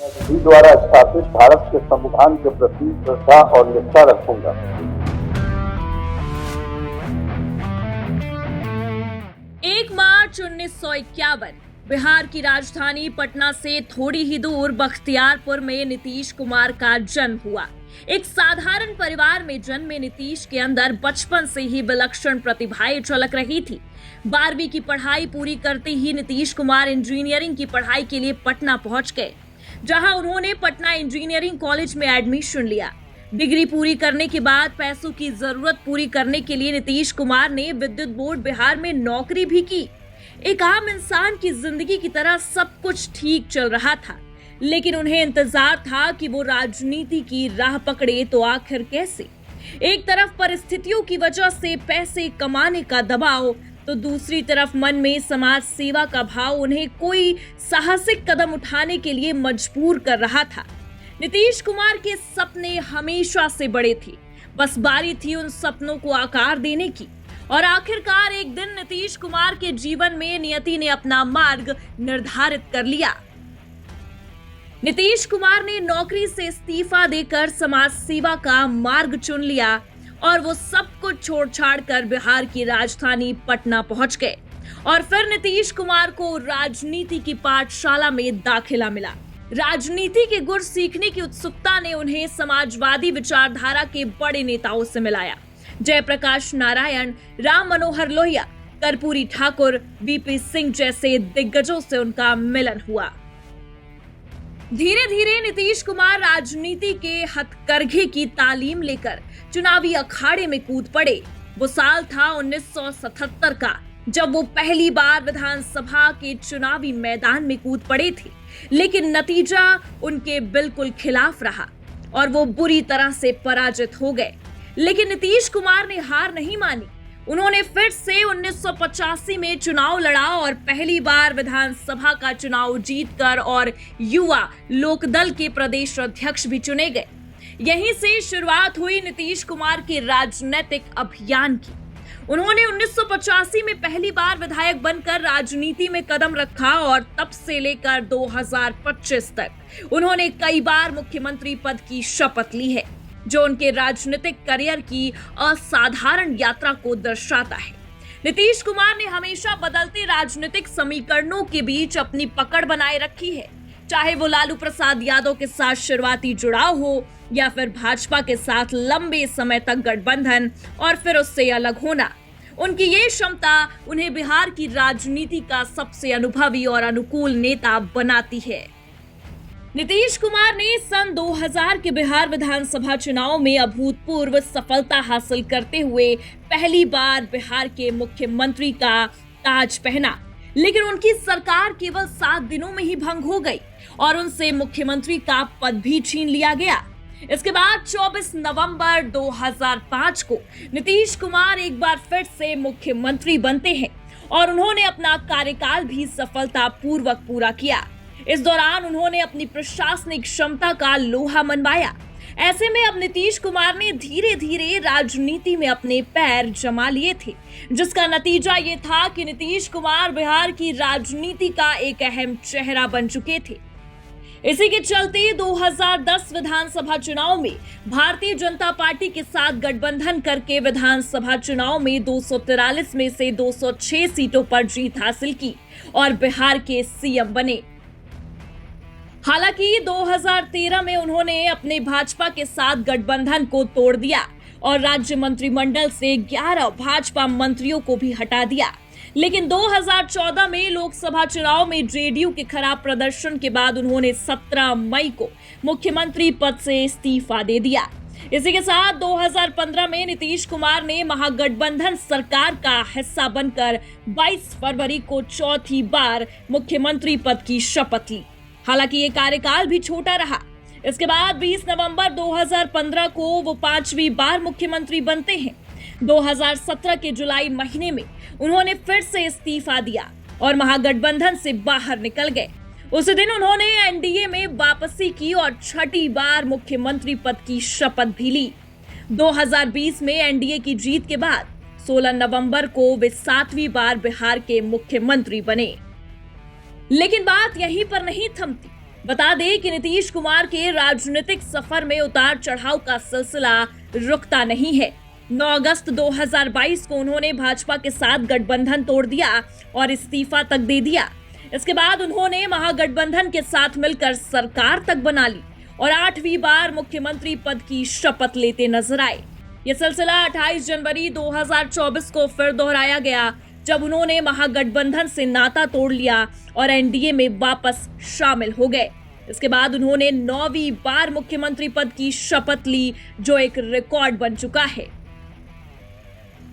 विधि द्वारा स्थापित भारत के संविधान के प्रति श्रद्धा और निष्ठा रखूंगा। 1 मार्च 1951 बिहार की राजधानी पटना से थोड़ी ही दूर बख्तियारपुर में नीतीश कुमार का जन्म हुआ। एक साधारण परिवार में जन्मे नीतीश के अंदर बचपन से ही विलक्षण प्रतिभाएं झलक रही थी। 12वीं की पढ़ाई पूरी करते ही नीतीश कुमार इंजीनियरिंग की पढ़ाई के लिए पटना पहुंच गए, जहां उन्होंने पटना इंजीनियरिंग कॉलेज में एडमिशन लिया। डिग्री पूरी करने के बाद पैसों की जरूरत पूरी करने के लिए नीतीश कुमार ने विद्युत बोर्ड बिहार में नौकरी भी की। एक आम इंसान की जिंदगी की तरह सब कुछ ठीक चल रहा था, लेकिन उन्हें इंतजार था कि वो राजनीति की राह पकड़े तो आखिर कैसे। एक तरफ परिस्थितियों की वजह से पैसे कमाने का दबाव, तो दूसरी तरफ मन में समाज सेवा का भाव उन्हें कोई साहसिक कदम उठाने के लिए मजबूर कर रहा था। नीतीश कुमार के सपने हमेशा से बड़े थे, बस बारी थी उन सपनों को आकार देने की। और आखिरकार एक दिन नीतीश कुमार के जीवन में नियति ने अपना मार्ग निर्धारित कर लिया। नीतीश कुमार ने नौकरी से इस्तीफा देकर समाज सेवा का मार्ग चुन लिया और वो सब कुछ छोड़ छाड़ कर बिहार की राजधानी पटना पहुंच गए। और फिर नीतीश कुमार को राजनीति की पाठशाला में दाखिला मिला। राजनीति के गुर सीखने की उत्सुकता ने उन्हें समाजवादी विचारधारा के बड़े नेताओं से मिलाया। जयप्रकाश नारायण, राम मनोहर लोहिया, कर्पूरी ठाकुर, वीपी सिंह जैसे दिग्गजों से उनका मिलन हुआ। धीरे धीरे नीतीश कुमार राजनीति के हथकरघे की तालीम लेकर चुनावी अखाड़े में कूद पड़े। वो साल था 1977 का, जब वो पहली बार विधानसभा के चुनावी मैदान में कूद पड़े थे। लेकिन नतीजा उनके बिल्कुल खिलाफ रहा और वो बुरी तरह से पराजित हो गए। लेकिन नीतीश कुमार ने हार नहीं मानी। उन्होंने फिर से 1985 में चुनाव लड़ा और पहली बार विधानसभा का चुनाव जीतकर और युवा लोकदल के प्रदेश अध्यक्ष भी चुने गए। यहीं से शुरुआत हुई नीतीश कुमार के राजनीतिक अभियान की। उन्होंने 1985 में पहली बार विधायक बनकर राजनीति में कदम रखा और तब से लेकर 2025 तक उन्होंने कई बार मुख्यमंत्री पद की शपथ ली है, जो उनके राजनीतिक करियर की असाधारण यात्रा को दर्शाता है। नीतीश कुमार ने हमेशा बदलते राजनीतिक समीकरणों के बीच अपनी पकड़ बनाए रखी है, चाहे वो लालू प्रसाद यादव के साथ शुरुआती जुड़ाव हो या फिर भाजपा के साथ लंबे समय तक गठबंधन और फिर उससे अलग होना। उनकी ये क्षमता उन्हें बिहार की राजनीति का सबसे अनुभवी और अनुकूल नेता बनाती है। नीतीश कुमार ने सन 2000 के बिहार विधानसभा चुनाव में अभूतपूर्व सफलता हासिल करते हुए पहली बार बिहार के मुख्यमंत्री का ताज पहना, लेकिन उनकी सरकार केवल 7 दिनों में ही भंग हो गई और उनसे मुख्यमंत्री का पद भी छीन लिया गया। इसके बाद 24 नवंबर 2005 को नीतीश कुमार एक बार फिर से मुख्यमंत्री बनते हैं और उन्होंने अपना कार्यकाल भी सफलतापूर्वक पूरा किया। इस दौरान उन्होंने अपनी प्रशासनिक क्षमता का लोहा मनवाया। ऐसे में अब नीतीश कुमार ने धीरे धीरे राजनीति में अपने पैर जमा लिए थे, जिसका नतीजा ये था कि नीतीश कुमार बिहार की राजनीति का एक अहम चेहरा बन चुके थे। इसी के चलते 2010 विधानसभा चुनाव में भारतीय जनता पार्टी के साथ गठबंधन करके विधानसभा चुनाव में 243 में से 206 सीटों पर जीत हासिल की और बिहार के सीएम बने। हालांकि 2013 में उन्होंने अपने भाजपा के साथ गठबंधन को तोड़ दिया और राज्य मंत्रिमंडल से 11 भाजपा मंत्रियों को भी हटा दिया। लेकिन 2014 में लोकसभा चुनाव में जेडीयू के खराब प्रदर्शन के बाद उन्होंने 17 मई को मुख्यमंत्री पद से इस्तीफा दे दिया। इसी के साथ 2015 में नीतीश कुमार ने महागठबंधन सरकार का हिस्सा बनकर 22 फरवरी को चौथी बार मुख्यमंत्री पद की शपथ ली। हालांकि ये कार्यकाल भी छोटा रहा। इसके बाद 20 नवंबर 2015 को वो 5वीं बार मुख्यमंत्री बनते हैं। 2017 के जुलाई महीने में उन्होंने फिर से इस्तीफा दिया और महागठबंधन से बाहर निकल गए। उसी दिन उन्होंने एनडीए में वापसी की और छठी बार मुख्यमंत्री पद की शपथ भी ली। 2020 में एनडीए की जीत के बाद 16 नवंबर को वे 7वीं बार बिहार के मुख्यमंत्री बने। लेकिन बात यहीं पर नहीं थमती। बता दें कि नीतीश कुमार के राजनीतिक सफर में उतार चढ़ाव का सिलसिला रुकता नहीं है। 9 अगस्त 2022 को उन्होंने भाजपा के साथ गठबंधन तोड़ दिया और इस्तीफा तक दे दिया। इसके बाद उन्होंने महागठबंधन के साथ मिलकर सरकार तक बना ली और 8वीं बार मुख्यमंत्री पद की शपथ लेते नजर आए। ये सिलसिला 28 जनवरी 2024 को फिर दोहराया गया, जब उन्होंने महागठबंधन से नाता तोड़ लिया और एनडीए में वापस शामिल हो गए। इसके बाद उन्होंने 9वीं बार मुख्यमंत्री पद की शपथ ली, जो एक रिकॉर्ड बन चुका है।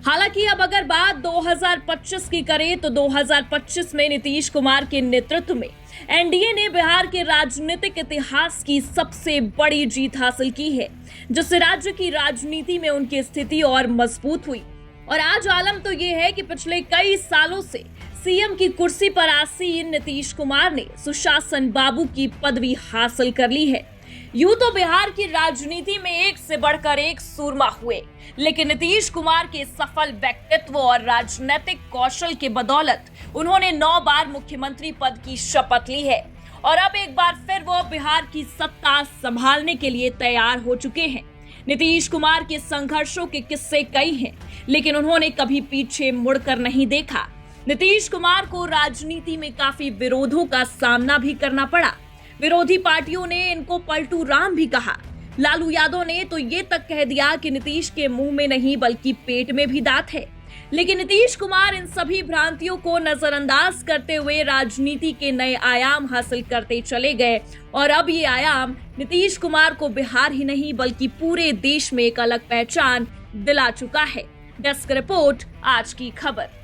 हालांकि अब अगर बात 2025 की करें तो 2025 में नीतीश कुमार के नेतृत्व में एनडीए ने बिहार के राजनीतिक इतिहास की सबसे बड़ी जीत हासिल की है, जिससे राज्य की राजनीति में उनकी स्थिति और मजबूत हुई। और आज आलम तो ये है कि पिछले कई सालों से सीएम की कुर्सी पर आसीन नीतीश कुमार ने सुशासन बाबू की पदवी हासिल कर ली है। यूं तो बिहार की राजनीति में एक से बढ़कर एक सूरमा हुए, लेकिन नीतीश कुमार के सफल व्यक्तित्व और राजनीतिक कौशल के बदौलत उन्होंने 9 बार मुख्यमंत्री पद की शपथ ली है और अब एक बार फिर वो बिहार की सत्ता संभालने के लिए तैयार हो चुके हैं। नीतीश कुमार के संघर्षों के किस्से कई हैं, लेकिन उन्होंने कभी पीछे मुड़कर नहीं देखा। नीतीश कुमार को राजनीति में काफी विरोधों का सामना भी करना पड़ा। विरोधी पार्टियों ने इनको पलटू राम भी कहा। लालू यादव ने तो ये तक कह दिया कि नीतीश के मुंह में नहीं बल्कि पेट में भी दांत है। लेकिन नीतीश कुमार इन सभी भ्रांतियों को नजरअंदाज करते हुए राजनीति के नए आयाम हासिल करते चले गए और अब ये आयाम नीतीश कुमार को बिहार ही नहीं बल्कि पूरे देश में एक अलग पहचान दिला चुका है। डेस्क रिपोर्ट, आज की खबर।